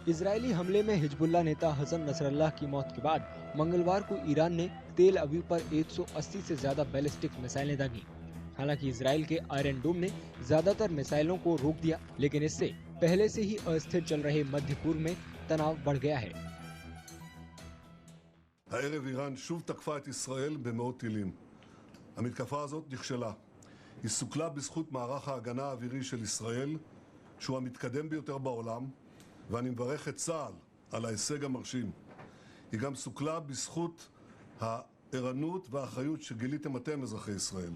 Israeli हमले में Hezbollah नेता हसन नसरल्लाह की मौत के बाद मंगलवार को ईरान ने तेल अवीव पर 180 से ज्यादा बैलिस्टिक मिसाइलें दागी। हालांकि इजरायल के आयरन डोम ने ज्यादातर मिसाइलों को रोक दिया, लेकिन इससे पहले से ही अस्थिर चल रहे मध्य पूर्व में तनाव बढ़ गया है। הערב איראן שוב תקפה את ישראל במאות טילים. המתקפה הזאת נכשלה. היא סוכלה בזכות מערך ההגנה האווירי של ישראל, שהוא המתקדם ביותר בעולם, ואני מברך את צה"ל על ההישג המרשים. היא גם סוכלה בזכות הערנות והאחריות שגיליתם אתם, אזרחי ישראל.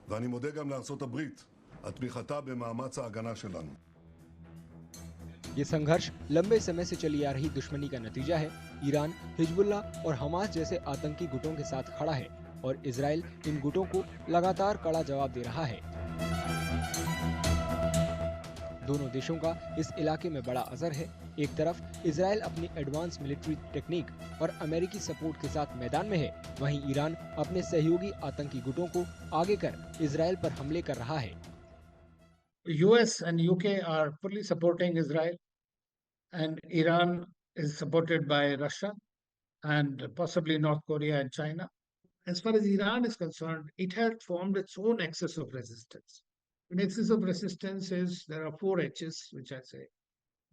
ואני מודה גם לארצות הברית על תמיכתה במאמץ ההגנה שלנו. ये संघर्ष लंबे समय से चली आ रही दुश्मनी का नतीजा है। ईरान हिजबुल्लाह और हमास जैसे आतंकी गुटों के साथ खड़ा है और इजरायल इन गुटों को लगातार कड़ा जवाब दे रहा है। दोनों देशों का इस इलाके में बड़ा असर है। एक तरफ इजरायल अपनी एडवांस मिलिट्री टेक्निक और अमेरिकी सपोर्ट के साथ मैदान में है, वहीं ईरान अपने सहयोगी आतंकी गुटों को आगे कर इजरायल पर हमले कर रहा है। US and UK are fully supporting Israel, and Iran is supported by Russia and possibly North Korea and China. As far as Iran is concerned, it has formed its own axis of resistance. An axis of resistance is there are four H's, which I say.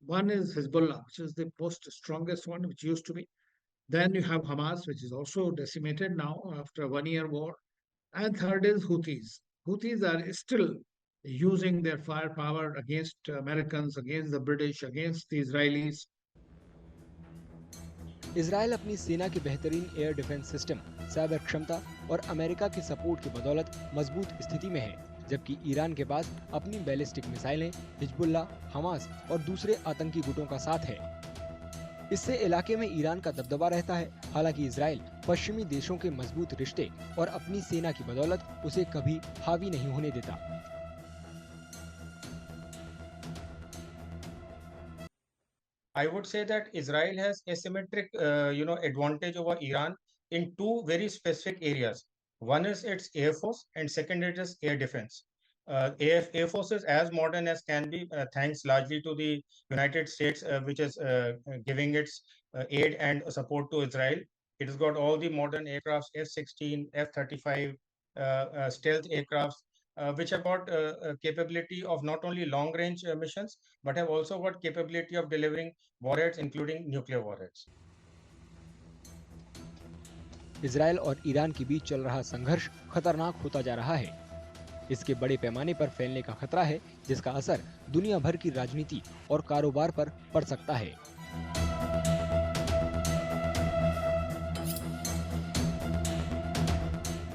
One is Hezbollah, which is the most strongest one, which used to be. Then you have Hamas, which is also decimated now after a 1-year war. And third is Houthis. Houthis are still using their firepower against Americans, against the British, against the Israelis. Israel अपनी सेना की बेहतरीन air defence system, cyber क्षमता और America के support की बदौलत मजबूत स्थिति में है, जबकि ईरान के पास अपनी बैलिस्टिक मिसाइलें, हिजबुल्लाह, हमास और दूसरे आतंकी गुटों का साथ है। इससे इलाके में ईरान का दबदबा रहता है। हालांकि इजरायल पश्चिमी देशों के मजबूत रिश्ते और अपनी सेना की बदौलत उसे कभी हावी नहीं होने देता। I would say that Israel has asymmetric, advantage over Iran in two very specific areas. One is its air force, and second it is air defense. Air force is as modern as can be, thanks largely to the United States, which is giving its aid and support to Israel. It has got all the modern aircrafts, F-16, F-35, stealth aircrafts, which have got capability of not only long range missions, but have also got capability of delivering warheads, including nuclear warheads. Israel और Iran के बीच चल रहा संघर्ष खतरनाक होता जा रहा है। इसके बड़े पैमाने पर फैलने का खतरा है, जिसका असर दुनिया भर की राजनीति और कारोबार पर पड़ सकता है।